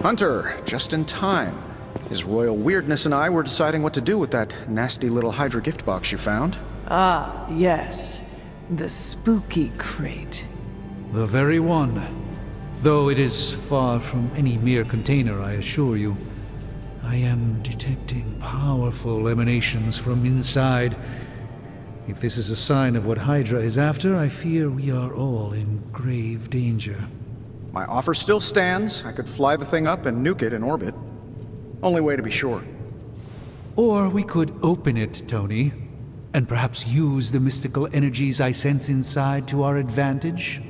Hunter, just in time. His royal weirdness and I were deciding what to do with that nasty little Hydra gift box you found. Ah, yes. The spooky crate. The very one. Though it is far from any mere container, I assure you. I am detecting powerful emanations from inside. If this is a sign of what Hydra is after, I fear we are all in grave danger. My offer still stands. I could fly the thing up and nuke it in orbit. Only way to be sure. Or we could open it, Tony, and perhaps use the mystical energies I sense inside to our advantage.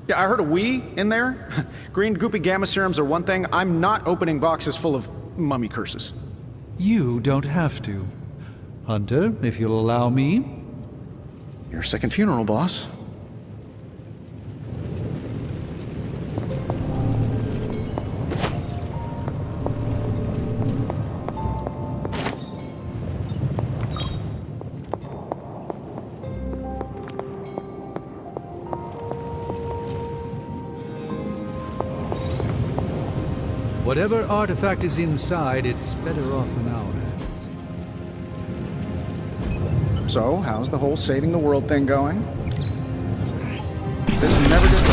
Yeah, I heard a we in there. Green goopy gamma serums are one thing. I'm not opening boxes full of mummy curses. You don't have to. Hunter, if you'll allow me. Your second funeral, boss. Whatever artifact is inside, it's better off in our hands. So, how's the whole saving the world thing going? This never gets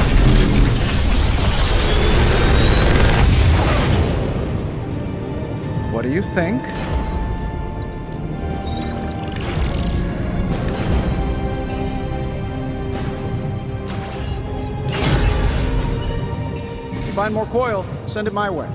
old. What do you think? Find more coil, send it my way.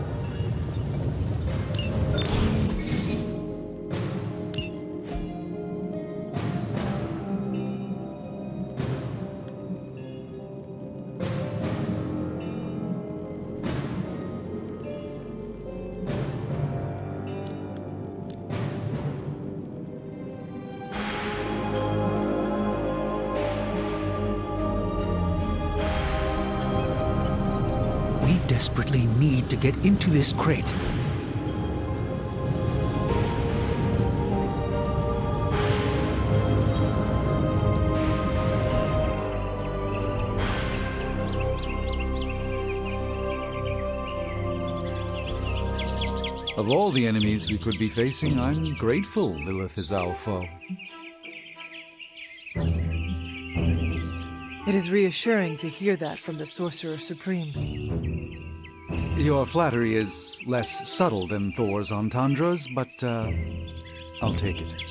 We desperately need to get into this crate. Of all the enemies we could be facing, I'm grateful Lilith is our foe. It is reassuring to hear that from the Sorcerer Supreme. Your flattery is less subtle than Thor's entendres, but I'll take it.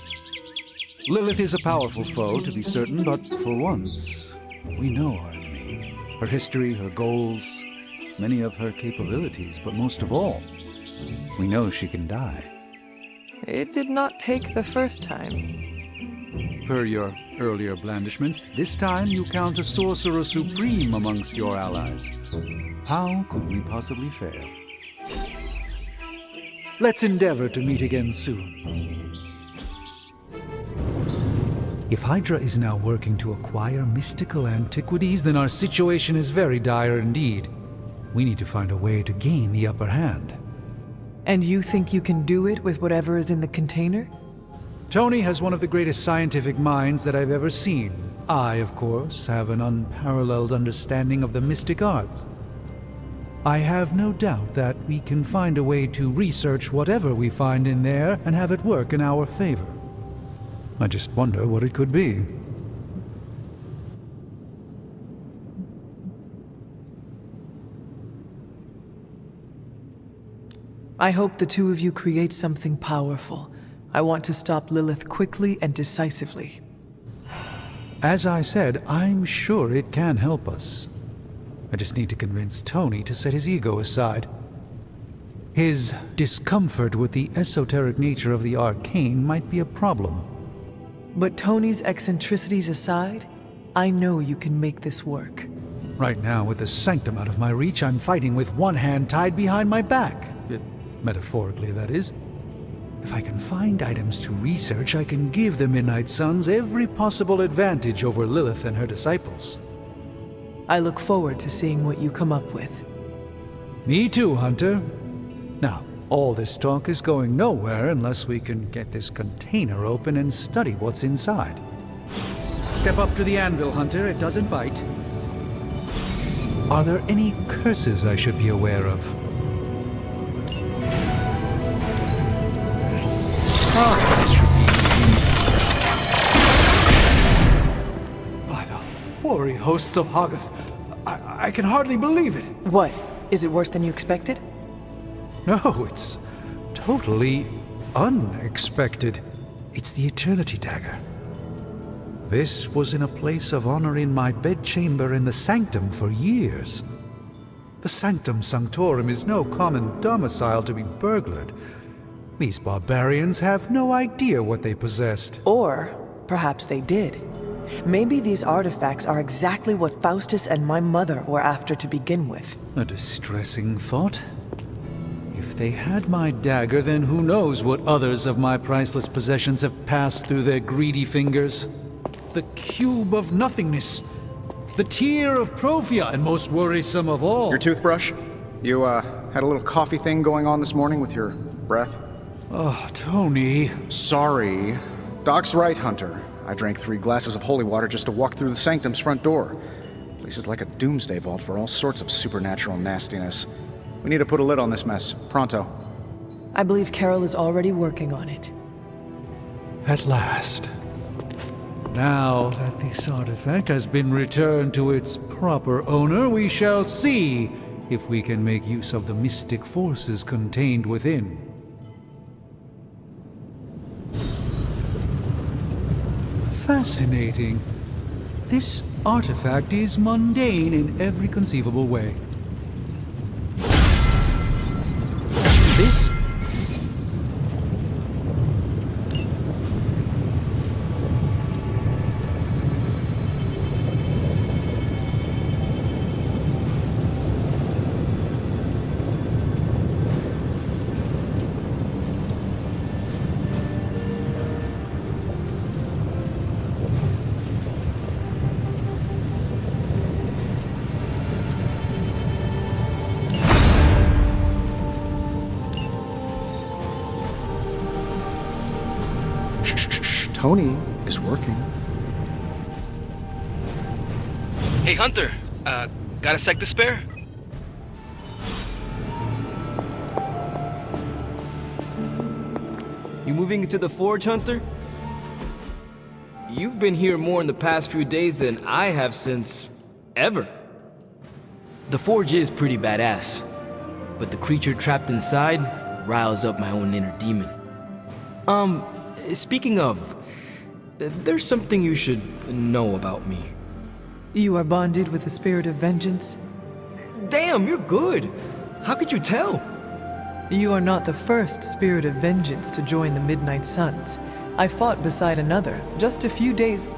Lilith is a powerful foe, to be certain, but for once, we know our enemy. Her history, her goals, many of her capabilities, but most of all, we know she can die. It did not take the first time. Per your earlier blandishments, this time you count a Sorcerer Supreme amongst your allies. How could we possibly fail? Let's endeavor to meet again soon. If Hydra is now working to acquire mystical antiquities, then our situation is very dire indeed. We need to find a way to gain the upper hand. And you think you can do it with whatever is in the container? Tony has one of the greatest scientific minds that I've ever seen. I, of course, have an unparalleled understanding of the mystic arts. I have no doubt that we can find a way to research whatever we find in there and have it work in our favor. I just wonder what it could be. I hope the two of you create something powerful. I want to stop Lilith quickly and decisively. As I said, I'm sure it can help us. I just need to convince Tony to set his ego aside. His discomfort with the esoteric nature of the arcane might be a problem. But Tony's eccentricities aside, I know you can make this work. Right now, with the sanctum out of my reach, I'm fighting with one hand tied behind my back. Metaphorically, that is. If I can find items to research, I can give the Midnight Suns every possible advantage over Lilith and her disciples. I look forward to seeing what you come up with. Me too, Hunter. Now, all this talk is going nowhere unless we can get this container open and study what's inside. Step up to the anvil, Hunter. It doesn't bite. Are there any curses I should be aware of? By the hoary hosts of Hoggoth, I can hardly believe it. What? Is it worse than you expected? No, it's totally unexpected. It's the Eternity Dagger. This was in a place of honor in my bedchamber in the Sanctum for years. The Sanctum Sanctorum is no common domicile to be burglared. These barbarians have no idea what they possessed. Or perhaps they did. Maybe these artifacts are exactly what Faustus and my mother were after to begin with. A distressing thought. If they had my dagger, then who knows what others of my priceless possessions have passed through their greedy fingers. The cube of nothingness. The tear of Profia, and most worrisome of all. Your toothbrush? You, had a little coffee thing going on this morning with your breath? Oh, Tony. Sorry. Doc's right, Hunter. I drank 3 glasses of holy water just to walk through the Sanctum's front door. Place is like a doomsday vault for all sorts of supernatural nastiness. We need to put a lid on this mess. Pronto. I believe Carol is already working on it. At last. Now that this artifact has been returned to its proper owner, we shall see if we can make use of the mystic forces contained within. Fascinating. This artifact is mundane in every conceivable way. This Tony is working. Hey, Hunter. Got a sec to spare? You moving into the forge, Hunter? You've been here more in the past few days than I have since... ever. The forge is pretty badass, but the creature trapped inside riles up my own inner demon. Speaking of, there's something you should know about me. You are bonded with the spirit of vengeance? Damn, you're good! How could you tell? You are not the first spirit of vengeance to join the Midnight Suns. I fought beside another just a few days...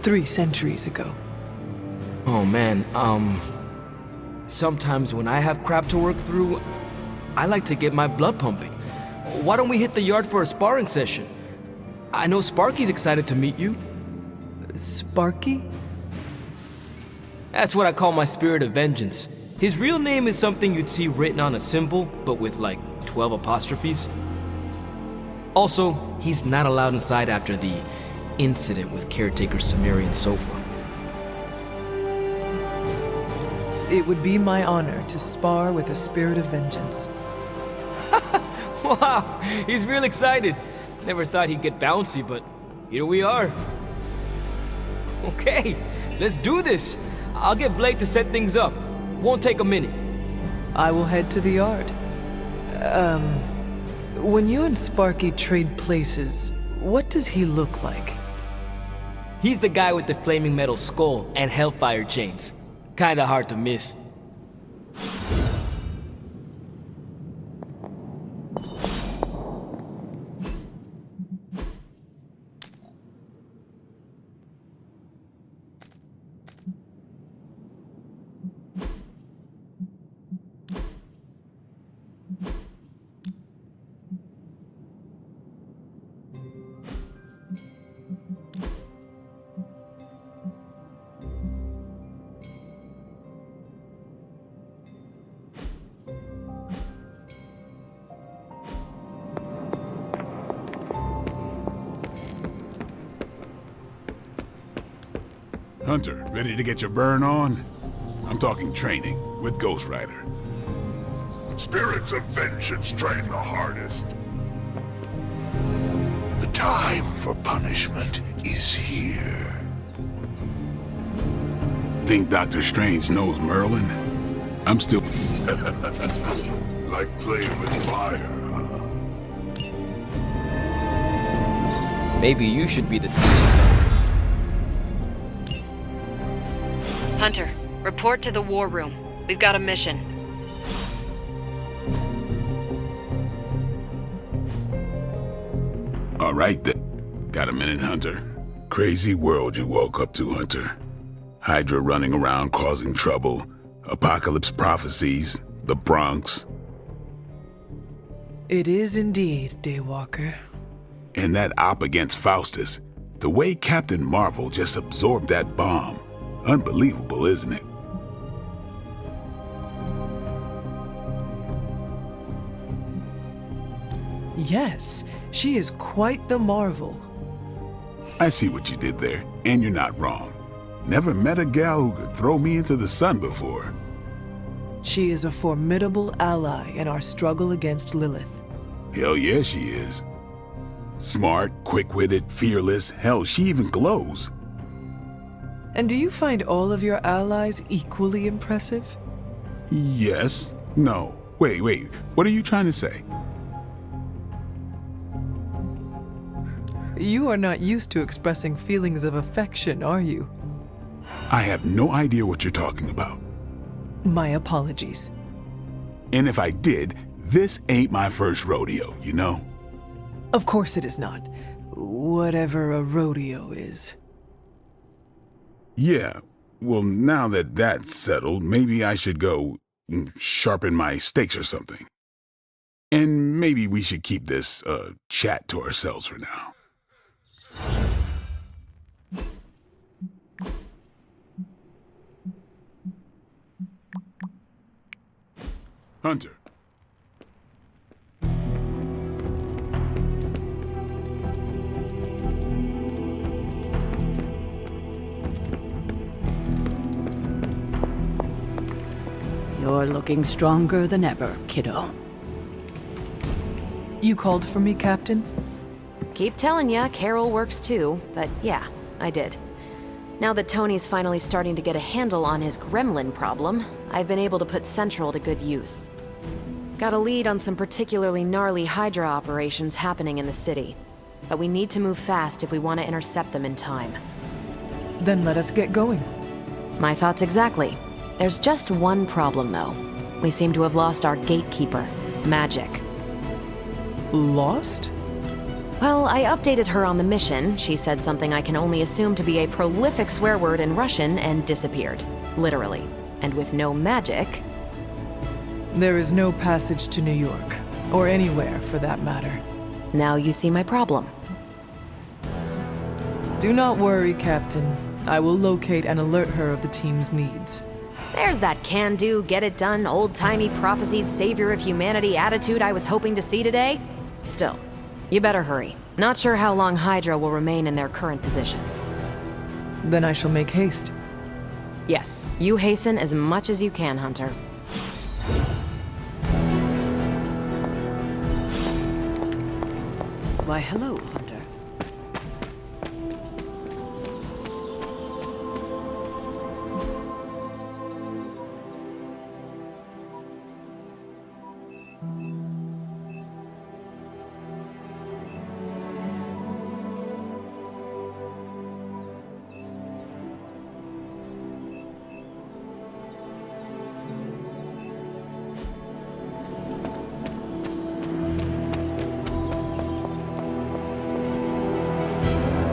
3 centuries ago. Oh man, sometimes when I have crap to work through, I like to get my blood pumping. Why don't we hit the yard for a sparring session? I know Sparky's excited to meet you. Sparky? That's what I call my spirit of vengeance. His real name is something you'd see written on a symbol, but with like 12 apostrophes. Also, he's not allowed inside after the incident with caretaker Sumerian Sofa. It would be my honor to spar with a spirit of vengeance. Wow, he's real excited. Never thought he'd get bouncy, but here we are. Okay, let's do this. I'll get Blake to set things up. Won't take a minute. I will head to the yard. When you and Sparky trade places, what does he look like? He's the guy with the flaming metal skull and hellfire chains. Kinda hard to miss. Hunter, ready to get your burn on? I'm talking training with Ghost Rider. Spirits of vengeance train the hardest. The time for punishment is here. Think Doctor Strange knows Merlin? I'm still... Like playing with fire, huh? Maybe you should be the spirit of vengeance. Hunter, report to the war room. We've got a mission. All right, then. Got a minute, Hunter? Crazy world you woke up to, Hunter. Hydra running around causing trouble, apocalypse prophecies, the Bronx. It is indeed, Daywalker. And that op against Faustus. The way Captain Marvel just absorbed that bomb. Unbelievable, isn't it? Yes, she is quite the marvel. I see what you did there, and you're not wrong. Never met a gal who could throw me into the sun before. She is a formidable ally in our struggle against Lilith. Hell yeah, she is. Smart, quick-witted, fearless, hell, she even glows. And do you find all of your allies equally impressive? Yes. No. Wait. What are you trying to say? You are not used to expressing feelings of affection, are you? I have no idea what you're talking about. My apologies. And if I did, this ain't my first rodeo, you know? Of course it is not. Whatever a rodeo is. Yeah. Well, now that that's settled, maybe I should go sharpen my stakes or something. And maybe we should keep this chat to ourselves for now. Hunter. You're looking stronger than ever, kiddo. You called for me, Captain? Keep telling ya, Carol works too, but yeah, I did. Now that Tony's finally starting to get a handle on his gremlin problem, I've been able to put Central to good use. Got a lead on some particularly gnarly Hydra operations happening in the city. But we need to move fast if we want to intercept them in time. Then let us get going. My thoughts exactly. There's just one problem, though. We seem to have lost our gatekeeper, Magic. Lost? Well, I updated her on the mission. She said something I can only assume to be a prolific swear word in Russian and disappeared. Literally. And with no magic... There is no passage to New York, or anywhere for that matter. Now you see my problem. Do not worry, Captain. I will locate and alert her of the team's needs. There's that can-do, get-it-done, old-timey prophesied savior of humanity attitude I was hoping to see today. Still, you better hurry. Not sure how long Hydra will remain in their current position. Then I shall make haste. Yes, you hasten as much as you can, Hunter. Why, hello, Hunter.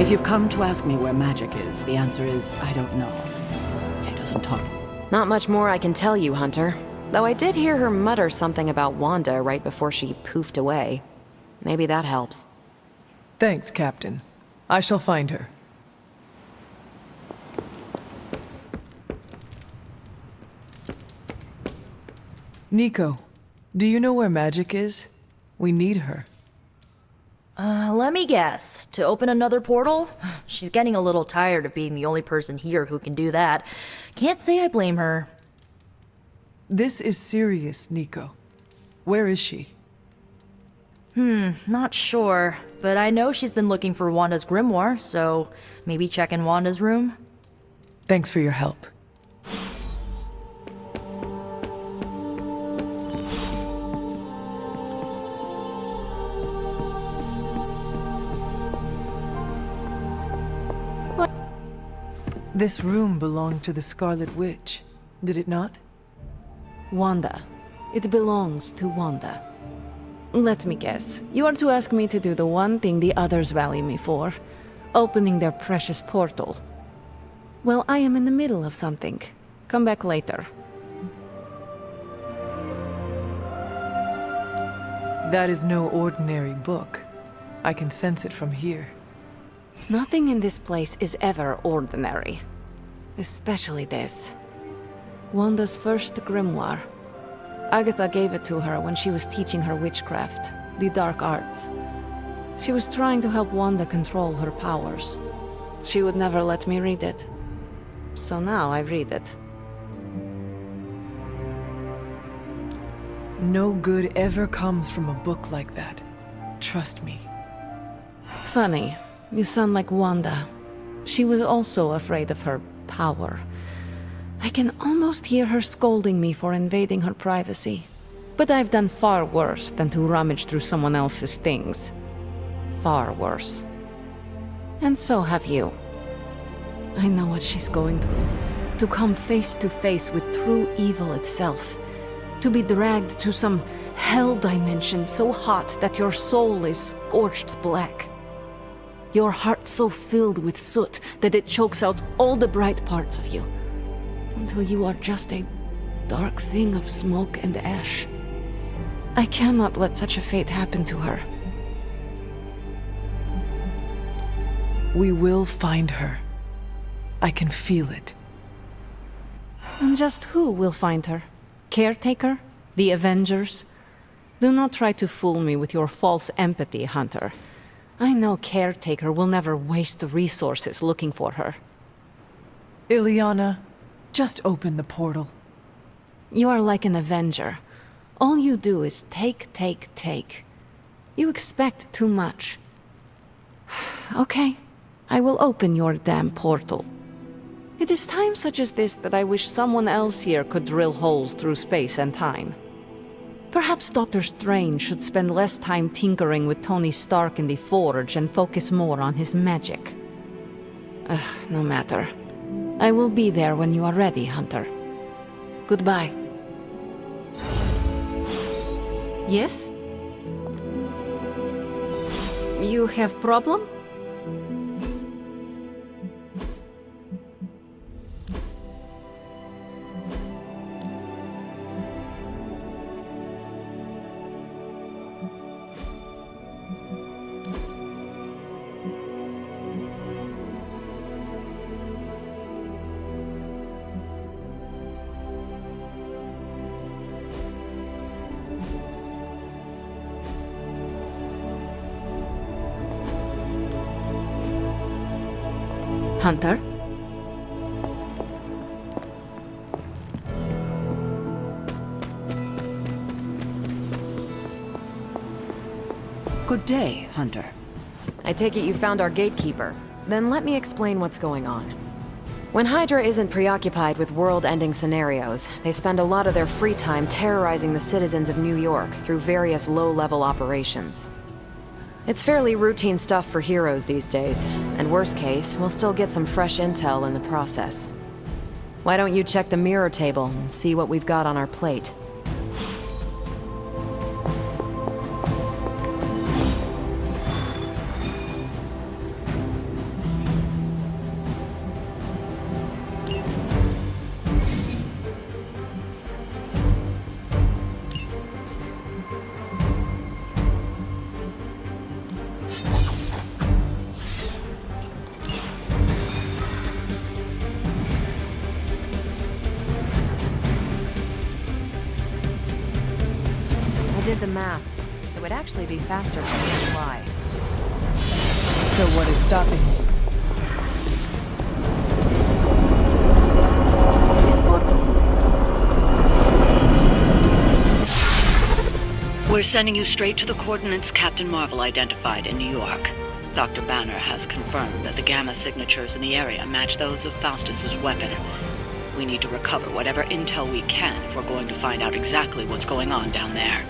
If you've come to ask me where Magic is, the answer is, I don't know. She doesn't talk. Not much more I can tell you, Hunter. Though I did hear her mutter something about Wanda right before she poofed away. Maybe that helps. Thanks, Captain. I shall find her. Nico, do you know where Magic is? We need her. Let me guess. To open another portal? She's getting a little tired of being the only person here who can do that. Can't say I blame her. This is serious, Nico. Where is she? Not sure, but I know she's been looking for Wanda's grimoire, so maybe check in Wanda's room? Thanks for your help. This room belonged to the Scarlet Witch, did it not? Wanda. It belongs to Wanda. Let me guess. You are to ask me to do the one thing the others value me for. Opening their precious portal. Well, I am in the middle of something. Come back later. That is no ordinary book. I can sense it from here. Nothing in this place is ever ordinary. Especially this. Wanda's first grimoire. Agatha gave it to her when she was teaching her witchcraft, the dark arts. She was trying to help Wanda control her powers. She would never let me read it. So now I read it. No good ever comes from a book like that. Trust me. Funny. You sound like Wanda. She was also afraid of her power. I can almost hear her scolding me for invading her privacy. But I've done far worse than to rummage through someone else's things. Far worse. And so have you. I know what she's going through. To come face to face with true evil itself. To be dragged to some hell dimension so hot that your soul is scorched black. Your heart so filled with soot that it chokes out all the bright parts of you. Until you are just a dark thing of smoke and ash. I cannot let such a fate happen to her. We will find her. I can feel it. And just who will find her? Caretaker? The Avengers? Do not try to fool me with your false empathy, Hunter. I know Caretaker will never waste resources looking for her. Ileana, just open the portal. You are like an Avenger. All you do is take. You expect too much. Okay, I will open your damn portal. It is times such as this that I wish someone else here could drill holes through space and time. Perhaps Doctor Strange should spend less time tinkering with Tony Stark in the Forge and focus more on his magic. No matter. I will be there when you are ready, Hunter. Goodbye. Yes? You have problem? Hunter? Good day, Hunter. I take it you found our gatekeeper. Then let me explain what's going on. When Hydra isn't preoccupied with world-ending scenarios, they spend a lot of their free time terrorizing the citizens of New York through various low-level operations. It's fairly routine stuff for heroes these days, and worst case, we'll still get some fresh intel in the process. Why don't you check the mirror table and see what we've got on our plate? I did the math. It would actually be faster for me to fly. So what is stopping you? This portal. We're sending you straight to the coordinates Captain Marvel identified in New York. Dr. Banner has confirmed that the gamma signatures in the area match those of Faustus's weapon. We need to recover whatever intel we can if we're going to find out exactly what's going on down there.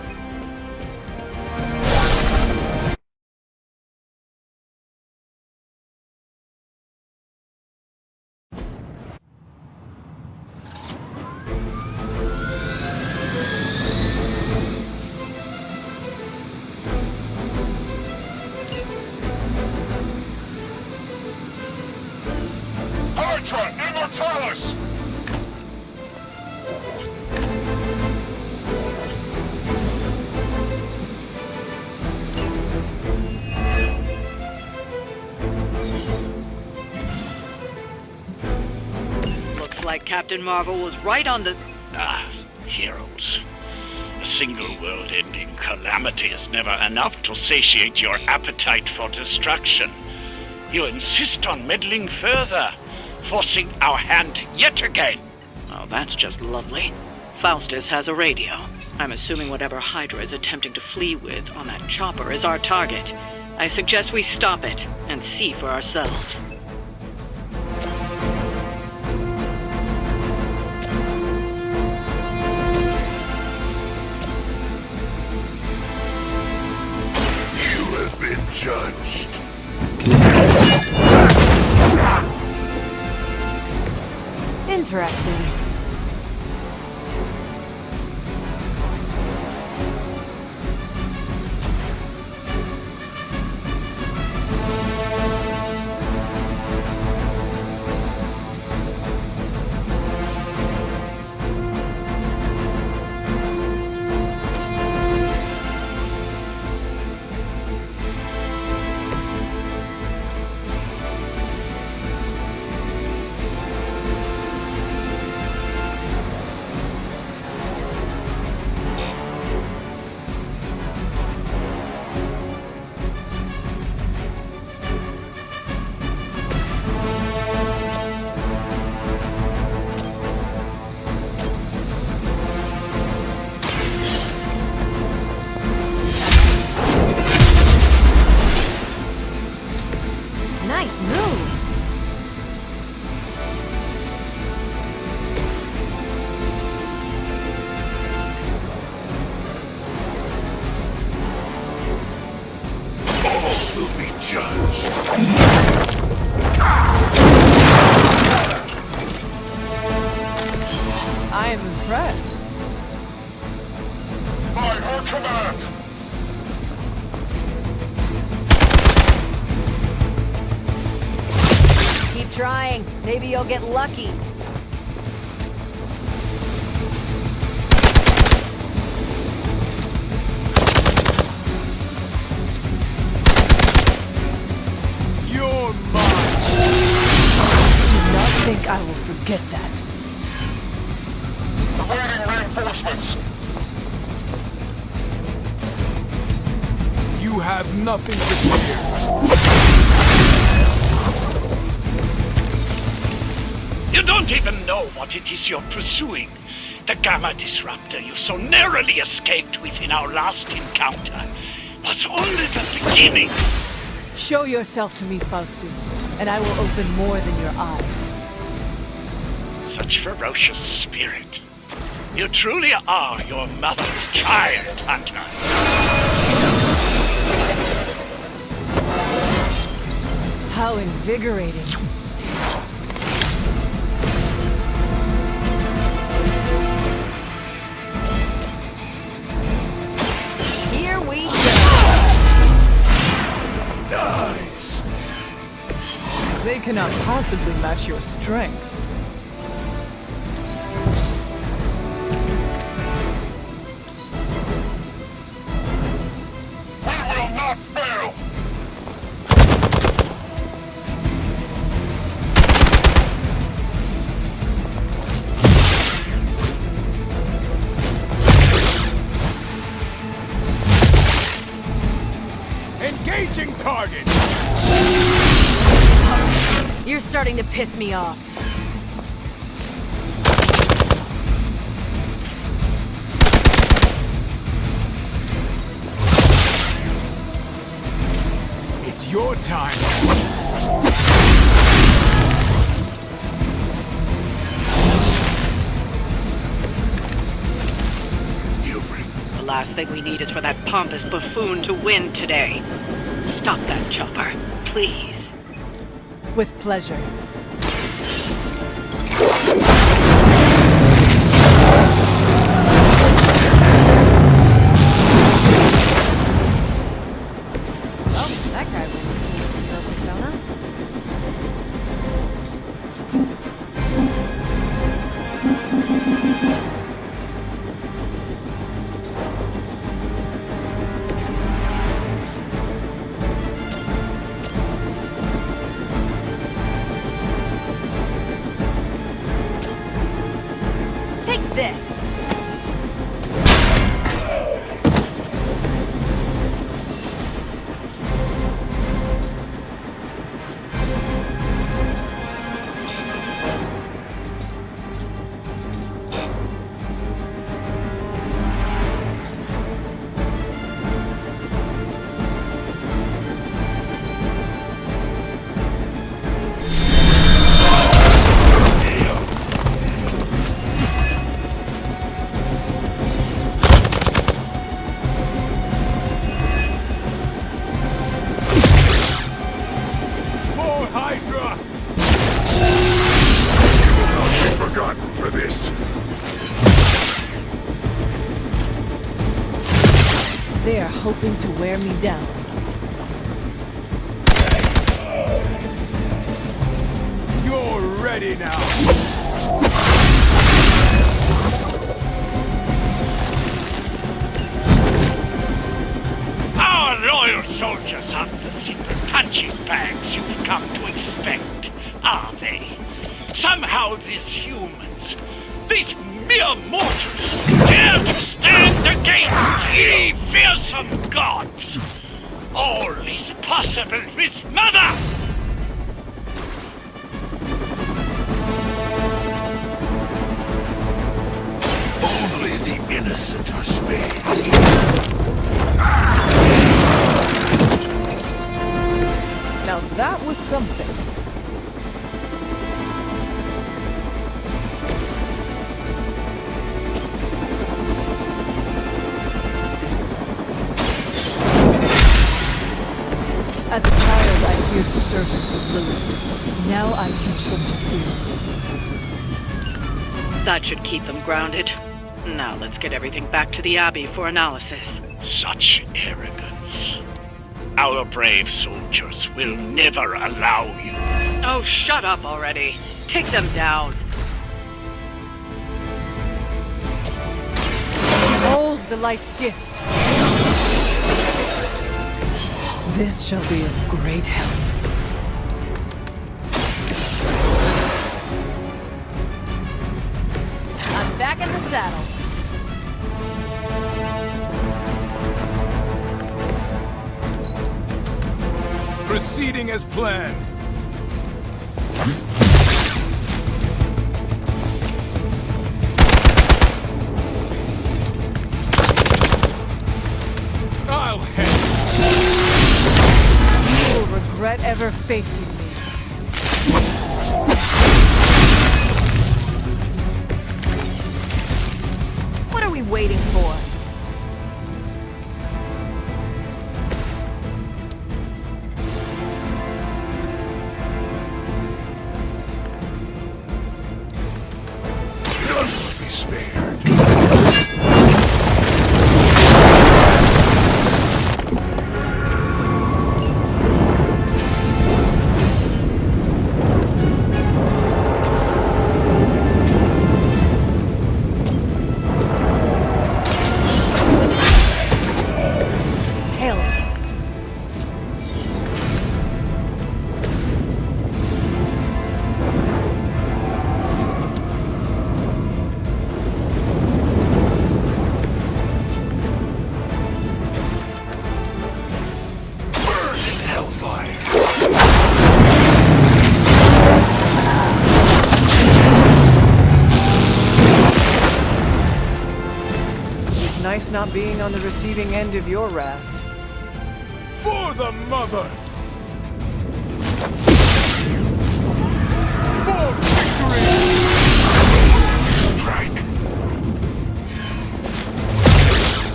Looks like Captain Marvel was right on the... Heroes. A single world-ending calamity is never enough to satiate your appetite for destruction. You insist on meddling further, forcing our hand yet again. Oh, that's just lovely. Faustus has a radio. I'm assuming whatever Hydra is attempting to flee with on that chopper is our target. I suggest we stop it and see for ourselves. You have been judged. Interesting. Nice move. All will be judged. I am impressed. By her command. Keep trying. Maybe you'll get lucky. You're mine! Do not think I will forget that. Awaiting reinforcements. You have nothing to fear. You don't even know what it is you're pursuing. The Gamma Disruptor you so narrowly escaped with in our last encounter was only the beginning. Show yourself to me, Faustus, and I will open more than your eyes. Such ferocious spirit. You truly are your mother's child, Hunter. How invigorating. Here we go. Nice. They cannot possibly match your strength. We will not fail. Engaging target! You're starting to piss me off. is your time. The last thing we need is for that pompous buffoon to win today. Stop that chopper, please. With pleasure. Well, that guy wins the persona. Take this! For Hydra! You will not be forgotten for this. They are hoping to wear me down. You're ready now. Our loyal soldiers aren't the simple punching bags you've come to expect, are they? Somehow these humans, these mere mortals, dare to stand against ye fearsome gods! All is possible with Mother! Only the innocent are spared. Now that was something. As a child, I feared the servants of Lilith. Now I teach them to fear. That should keep them grounded. Now let's get everything back to the Abbey for analysis. Such arrogance. Our brave soldiers will never allow you. Oh, shut up already. Take them down. Behold the light's gift. This shall be of great help. I'm back in the saddle. Proceeding as planned. I'll handle You will regret ever facing me. What are we waiting for? None will be spared. Not being on the receiving end of your wrath. for the Mother!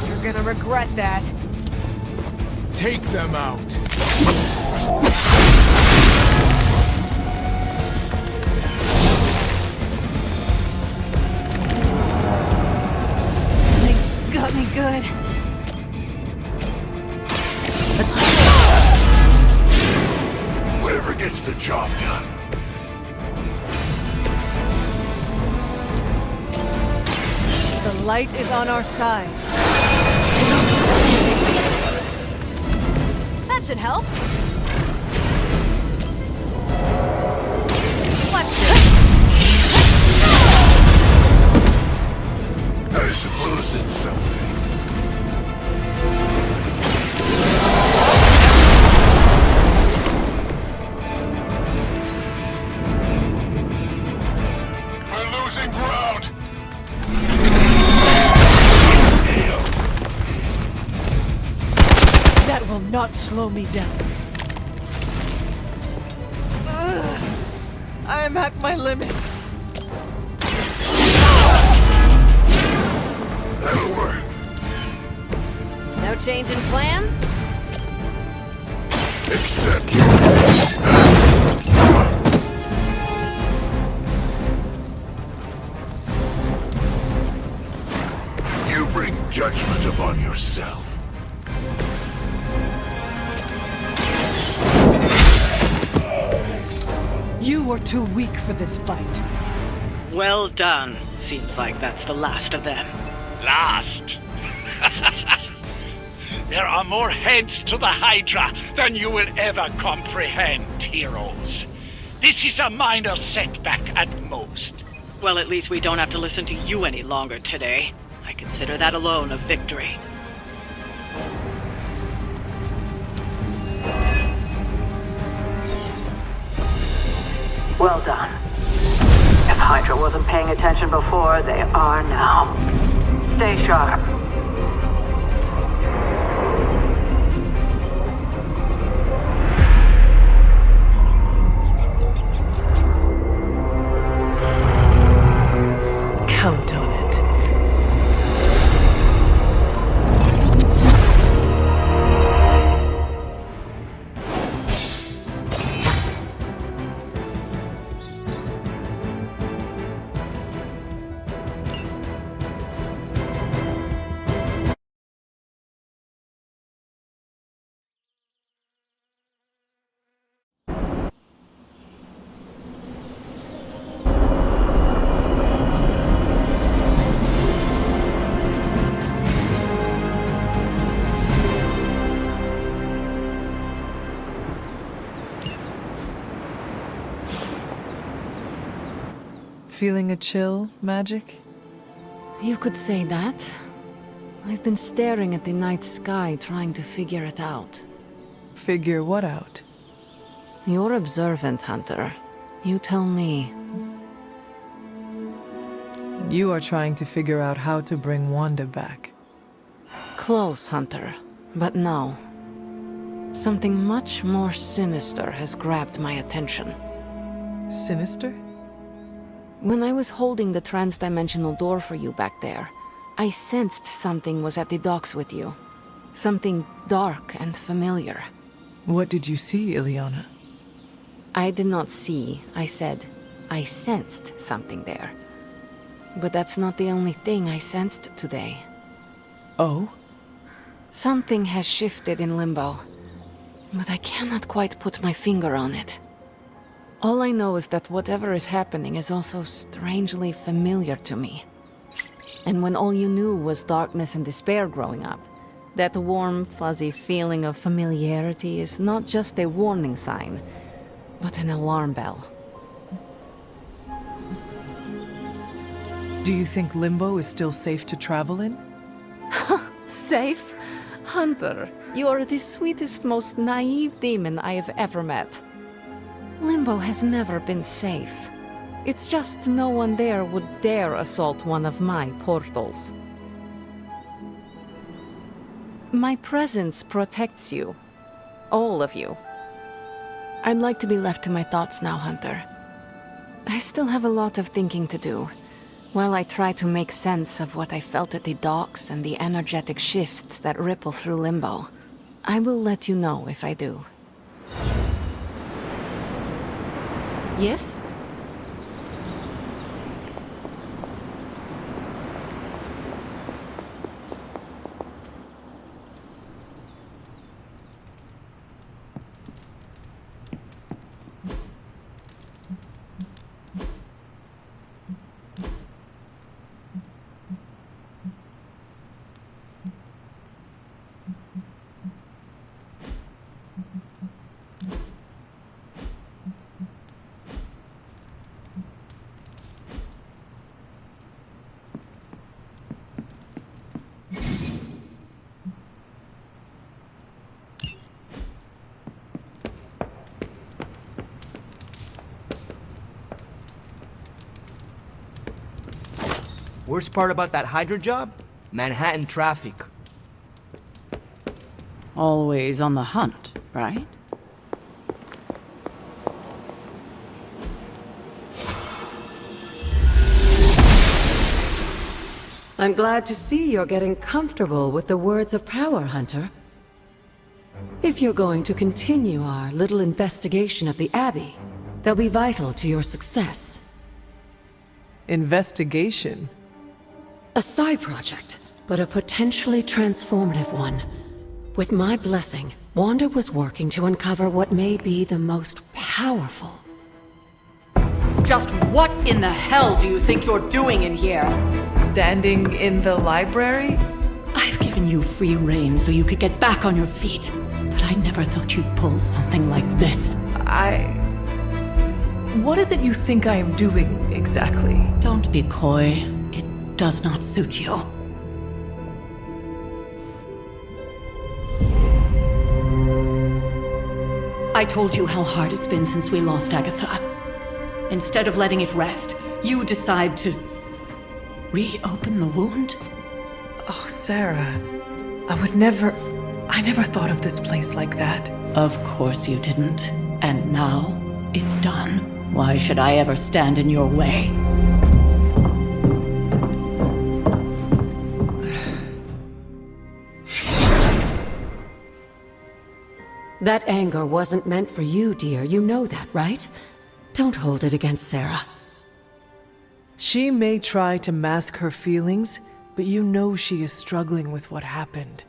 You're gonna regret that. Take them out. They got me good. Whatever gets the job done. The light is on our side. That should help. I suppose it's something. We're losing ground. That will not slow me down. I am at my limit. That'll work. No change in plans? Except you bring judgment upon yourself. You are too weak for this fight. Well done. Seems like that's the last of them. Last? There are more heads to the Hydra than you will ever comprehend, heroes. This is a minor setback at most. Well, at least we don't have to listen to you any longer today. I consider that alone a victory. Well done. If Hydra wasn't paying attention before, they are now. Stay sharp. Count on it. Feeling a chill, Magic? You could say that. I've been staring at the night sky trying to figure it out. Figure what out? You're observant, Hunter. You tell me. You are trying to figure out how to bring Wanda back. Close, Hunter. But no. Something much more sinister has grabbed my attention. Sinister? When I was holding the trans-dimensional door for you back there, I sensed something was at the docks with you. Something dark and familiar. What did you see, Ileana? I did not see, I said. I sensed something there. But that's not the only thing I sensed today. Oh? Something has shifted in Limbo, but I cannot quite put my finger on it. All I know is that whatever is happening is also strangely familiar to me. And when all you knew was darkness and despair growing up, that warm, fuzzy feeling of familiarity is not just a warning sign, but an alarm bell. Do you think Limbo is still safe to travel in? Safe? Hunter, you are the sweetest, most naive demon I have ever met. Limbo has never been safe. It's just no one there would dare assault one of my portals. My presence protects you. All of you. I'd like to be left to my thoughts now, Hunter. I still have a lot of thinking to do. While I try to make sense of what I felt at the docks and the energetic shifts that ripple through Limbo. I will let you know if I do. Yes? Worst part about that Hydra job? Manhattan traffic. Always on the hunt, right? I'm glad to see you're getting comfortable with the words of power, Hunter. If you're going to continue our little investigation of the Abbey, they'll be vital to your success. Investigation? A side project, but a potentially transformative one. With my blessing, Wanda was working to uncover what may be the most powerful. Just what in the hell do you think you're doing in here? Standing in the library? I've given you free rein so you could get back on your feet, but I never thought you'd pull something like this. What is it you think I am doing, exactly? Don't be coy. It does not suit you. I told you how hard it's been since we lost Agatha. Instead of letting it rest, you decide to reopen the wound? Oh, Sarah. I never thought of this place like that. Of course you didn't. And now, it's done. Why should I ever stand in your way? That anger wasn't meant for you, dear. You know that, right? Don't hold it against Sarah. She may try to mask her feelings, but you know she is struggling with what happened.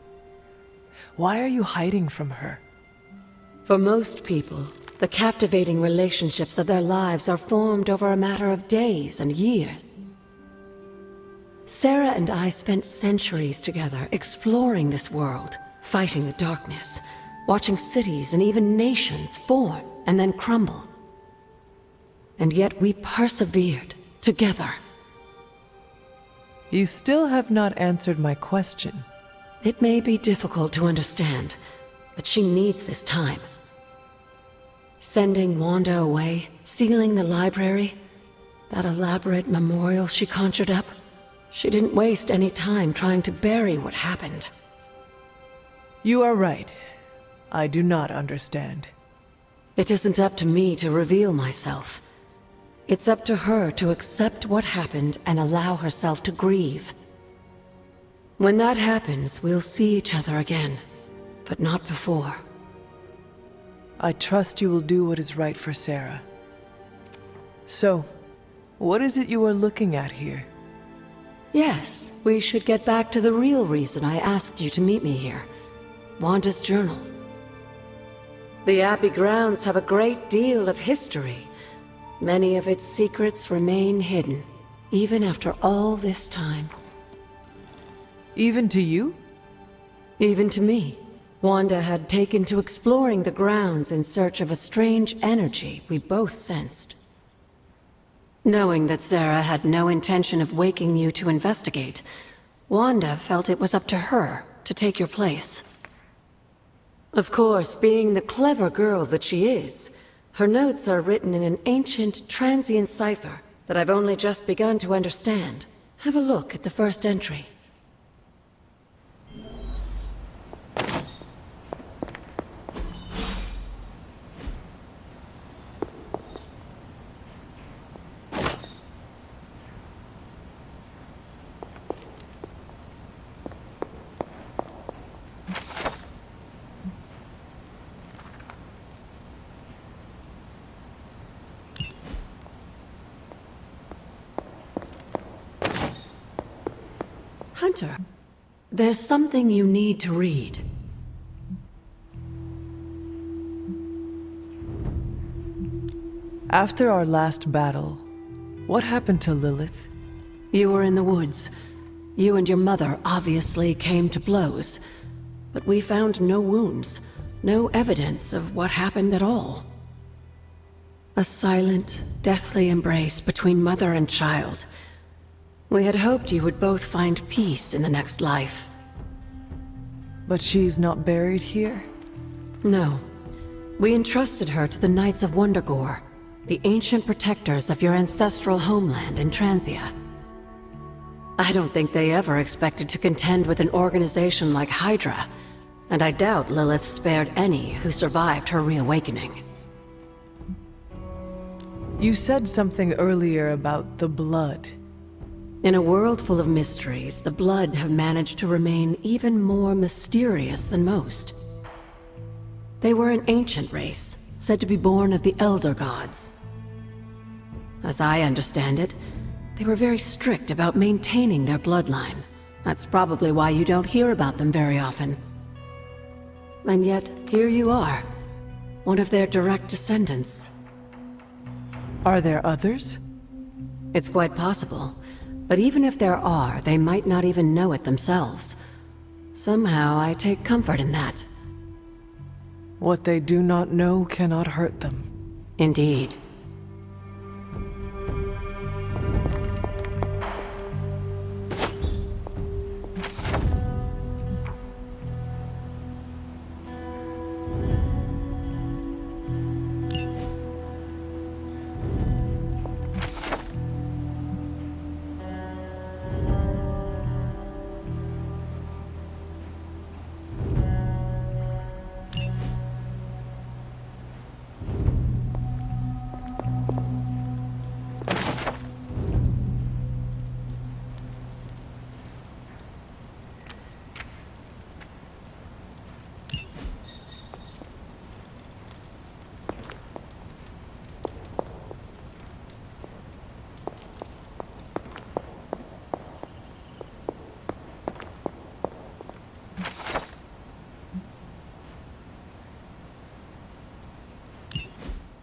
Why are you hiding from her? For most people, the captivating relationships of their lives are formed over a matter of days and years. Sarah and I spent centuries together exploring this world, fighting the darkness, watching cities and even nations form and then crumble. And yet we persevered together. You still have not answered my question. It may be difficult to understand, but she needs this time. Sending Wanda away, sealing the library, that elaborate memorial she conjured up, she didn't waste any time trying to bury what happened. You are right. I do not understand. It isn't up to me to reveal myself. It's up to her to accept what happened and allow herself to grieve. When that happens, we'll see each other again, but not before. I trust you will do what is right for Sarah. So, what is it you are looking at here? Yes, we should get back to the real reason I asked you to meet me here. Wanda's journal. The Abbey grounds have a great deal of history. Many of its secrets remain hidden, even after all this time. Even to you? Even to me. Wanda had taken to exploring the grounds in search of a strange energy we both sensed. Knowing that Sarah had no intention of waking you to investigate, Wanda felt it was up to her to take your place. Of course, being the clever girl that she is, her notes are written in an ancient, transient cipher that I've only just begun to understand. Have a look at the first entry. Hunter, there's something you need to read. After our last battle, what happened to Lilith? You were in the woods. You and your mother obviously came to blows, but we found no wounds, no evidence of what happened at all. A silent, deathly embrace between mother and child. We had hoped you would both find peace in the next life. But she's not buried here? No. We entrusted her to the Knights of Wondergore, the ancient protectors of your ancestral homeland in Transia. I don't think they ever expected to contend with an organization like Hydra, and I doubt Lilith spared any who survived her reawakening. You said something earlier about the blood. In a world full of mysteries, the Blood have managed to remain even more mysterious than most. They were an ancient race, said to be born of the Elder Gods. As I understand it, they were very strict about maintaining their bloodline. That's probably why you don't hear about them very often. And yet, here you are, one of their direct descendants. Are there others? It's quite possible. But even if there are, they might not even know it themselves. Somehow, I take comfort in that. What they do not know cannot hurt them. Indeed.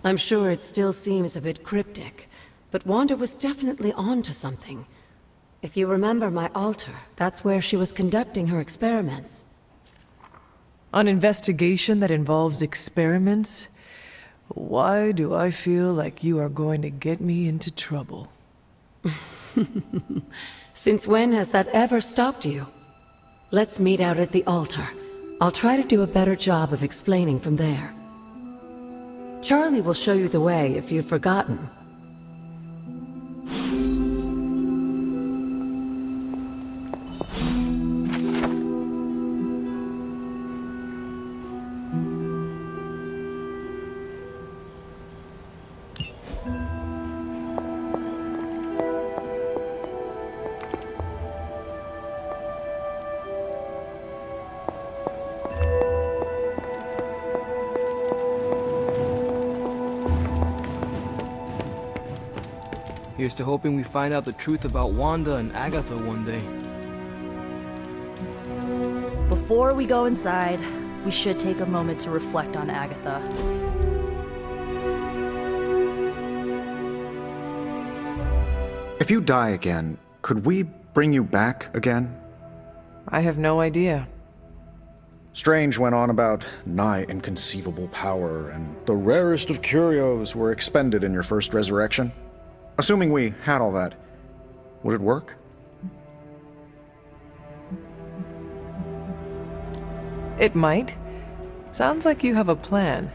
I'm sure it still seems a bit cryptic, but Wanda was definitely onto something. If you remember my altar, that's where she was conducting her experiments. An investigation that involves experiments? Why do I feel like you are going to get me into trouble? Since when has that ever stopped you? Let's meet out at the altar. I'll try to do a better job of explaining from there. Charlie will show you the way if you've forgotten. Here's to hoping we find out the truth about Wanda and Agatha one day. Before we go inside, we should take a moment to reflect on Agatha. If you die again, could we bring you back again? I have no idea. Strange went on about nigh inconceivable power, and the rarest of curios were expended in your first resurrection. Assuming we had all that, would it work? It might. Sounds like you have a plan.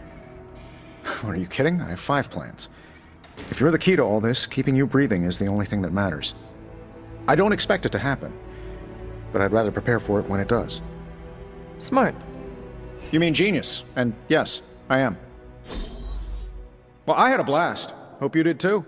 Are you kidding? I have 5 plans. If you're the key to all this, keeping you breathing is the only thing that matters. I don't expect it to happen, but I'd rather prepare for it when it does. Smart. You mean genius, and yes, I am. Well, I had a blast. Hope you did too.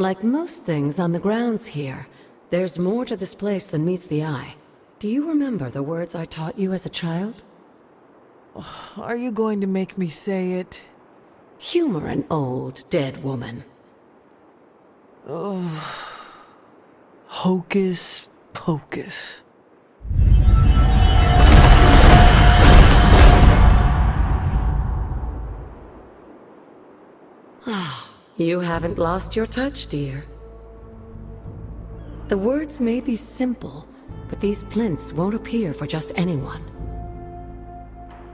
Like most things on the grounds here, there's more to this place than meets the eye. Do you remember the words I taught you as a child? Are you going to make me say it? Humor an old, dead woman. Ugh. Hocus pocus. You haven't lost your touch, dear. The words may be simple, but these plinths won't appear for just anyone.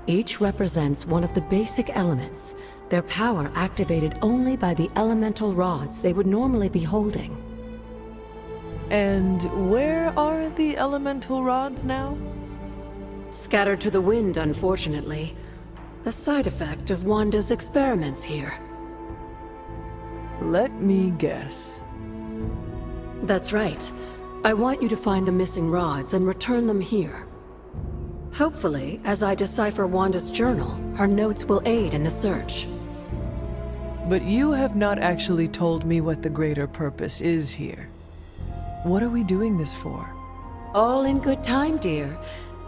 Each represents one of the basic elements, their power activated only by the elemental rods they would normally be holding. And where are the elemental rods now? Scattered to the wind, unfortunately. A side effect of Wanda's experiments here. Let me guess. That's right. I want you to find the missing rods and return them here. Hopefully, as I decipher Wanda's journal, her notes will aid in the search. But you have not actually told me what the greater purpose is here. What are we doing this for? All in good time, dear.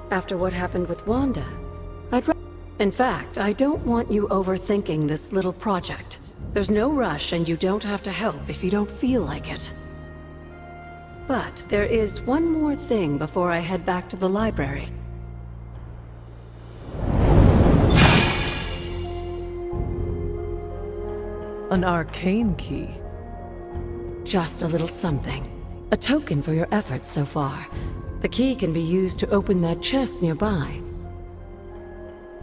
After what happened with Wanda, In fact, I don't want you overthinking this little project. There's no rush, and you don't have to help if you don't feel like it. But there is one more thing before I head back to the library. An arcane key. Just a little something. A token for your efforts so far. The key can be used to open that chest nearby.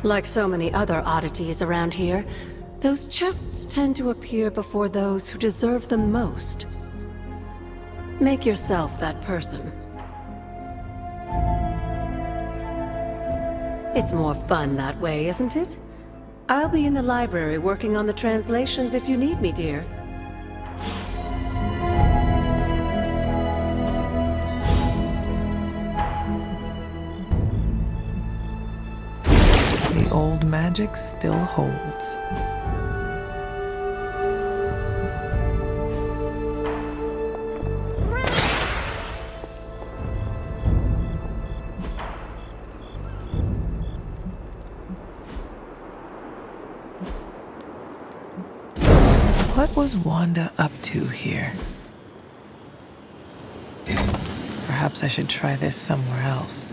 Like so many other oddities around here, those chests tend to appear before those who deserve them most. Make yourself that person. It's more fun that way, isn't it? I'll be in the library working on the translations if you need me, dear. The old magic still holds. What was Wanda up to here? Perhaps I should try this somewhere else.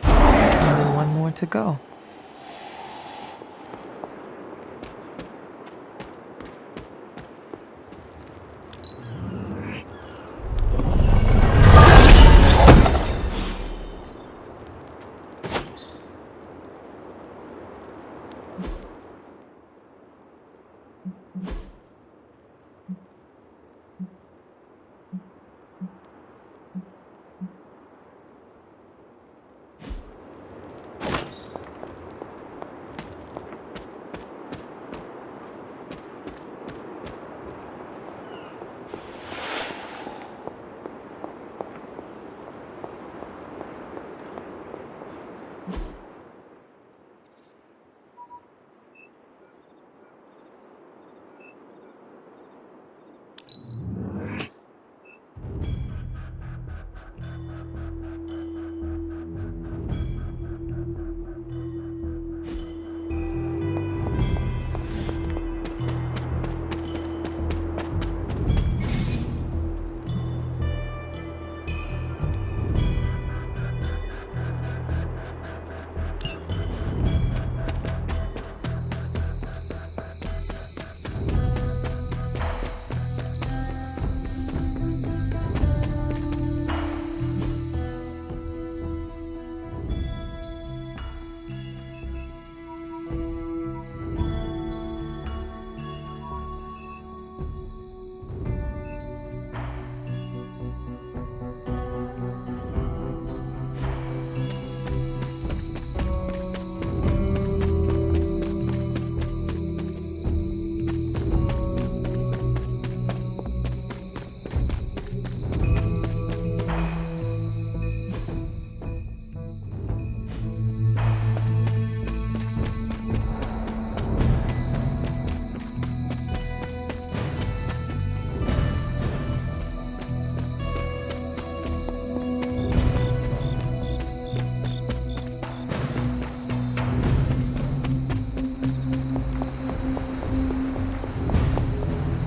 Only one more to go.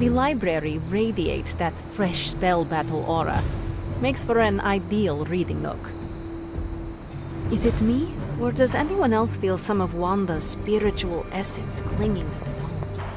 The library radiates that fresh spell battle aura. Makes for an ideal reading nook. Is it me, or does anyone else feel some of Wanda's spiritual essence clinging to the tomes?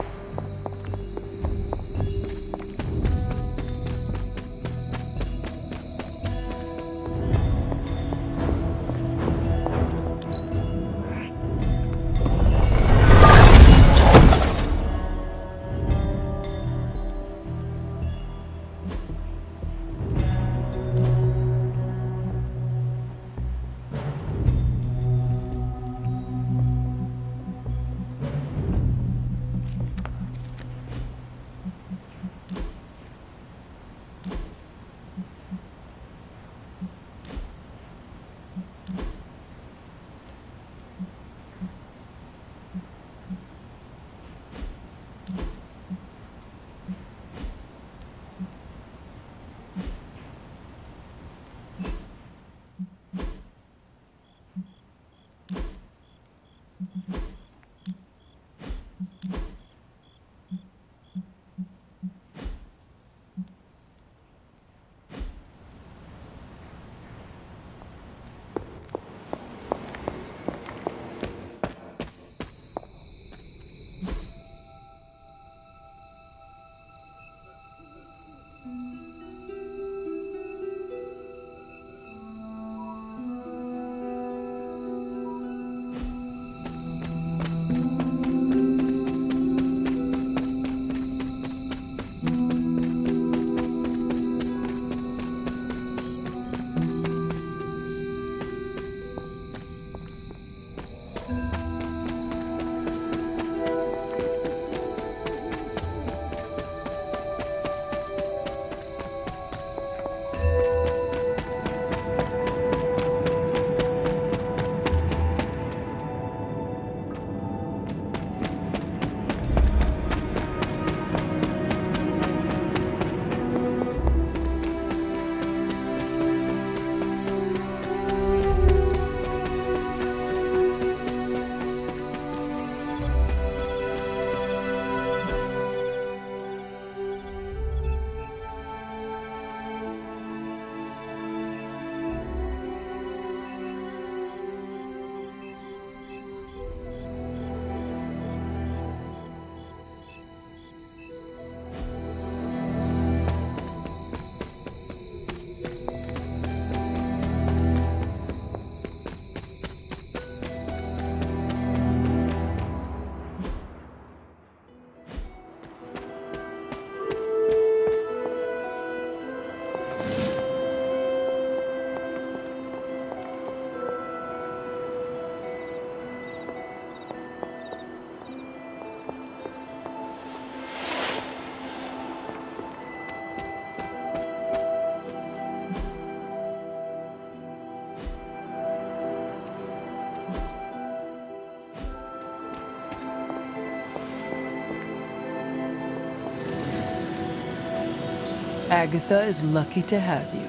Agatha is lucky to have you.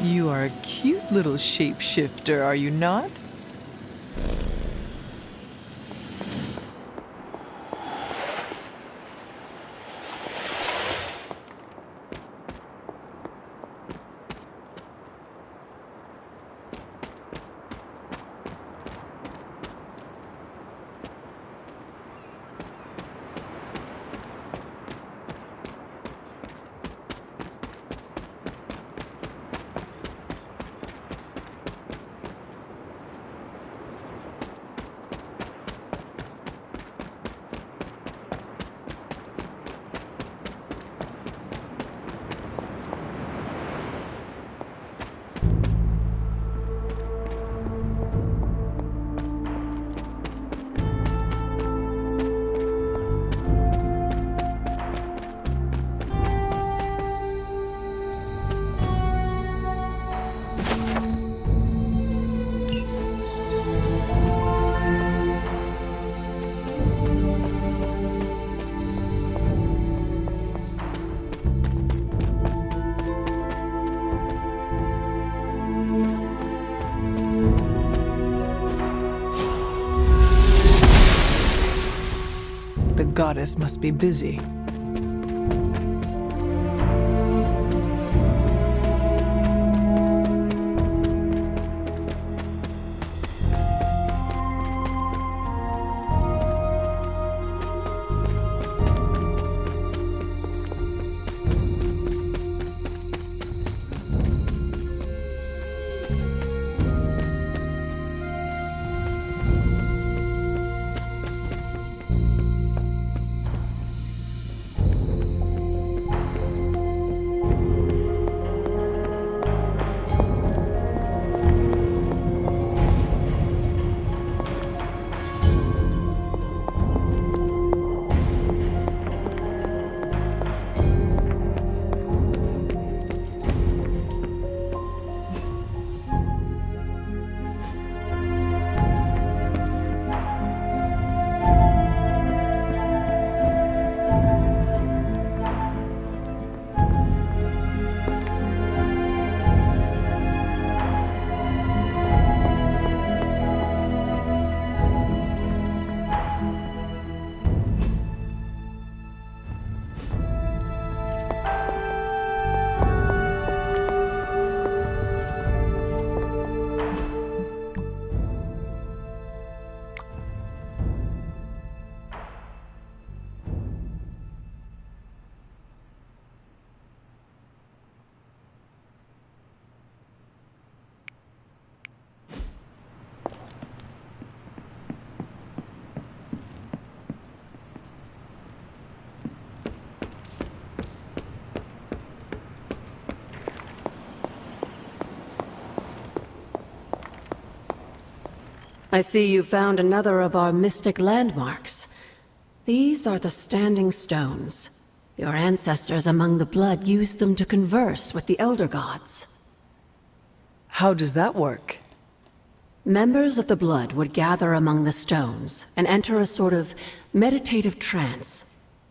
You are a cute little shapeshifter, are you not? goddess must be busy. I see you found another of our mystic landmarks. These are the Standing Stones. Your ancestors among the blood used them to converse with the Elder Gods. How does that work? Members of the blood would gather among the stones and enter a sort of meditative trance.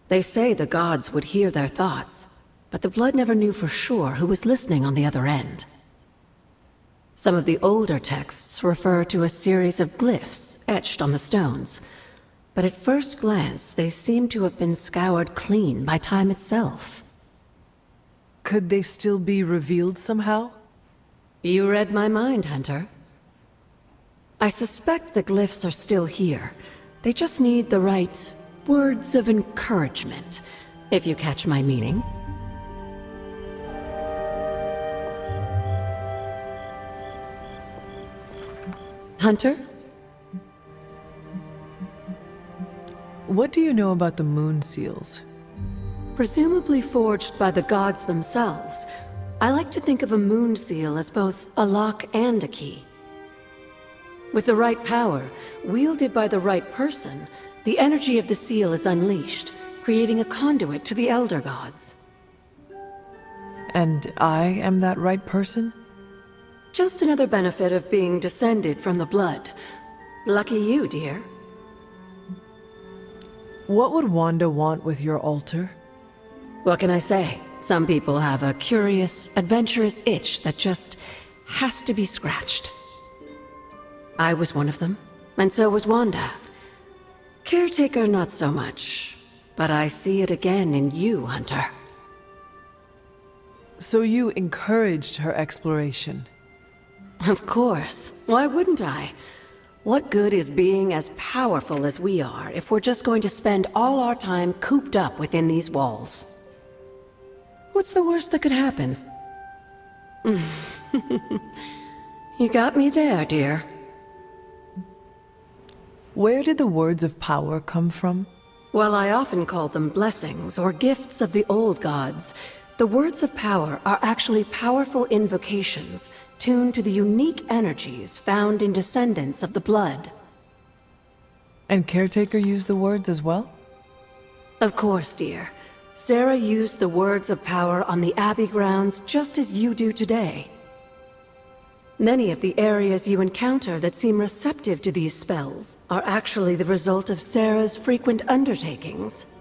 They say the gods would hear their thoughts, but the blood never knew for sure who was listening on the other end. Some of the older texts refer to a series of glyphs etched on the stones, but at first glance they seem to have been scoured clean by time itself. Could they still be revealed somehow? You read my mind, Hunter. I suspect the glyphs are still here. They just need the right words of encouragement, if you catch my meaning. Hunter? What do you know about the moon seals? Presumably forged by the gods themselves, I like to think of a moon seal as both a lock and a key. With the right power, wielded by the right person, the energy of the seal is unleashed, creating a conduit to the Elder Gods. And I am that right person? Just another benefit of being descended from the blood. Lucky you, dear. What would Wanda want with your altar? What can I say? Some people have a curious, adventurous itch that just has to be scratched. I was one of them, and so was Wanda. Caretaker, not so much, but I see it again in you, Hunter. So you encouraged her exploration? Of course. Why wouldn't I? What good is being as powerful as we are if we're just going to spend all our time cooped up within these walls? What's the worst that could happen? You got me there, dear. Where did the words of power come from? Well, I often call them blessings or gifts of the old gods. The words of power are actually powerful invocations tuned to the unique energies found in descendants of the blood. And Caretaker used the words as well? Of course, dear. Sarah used the words of power on the Abbey grounds just as you do today. Many of the areas you encounter that seem receptive to these spells are actually the result of Sarah's frequent undertakings.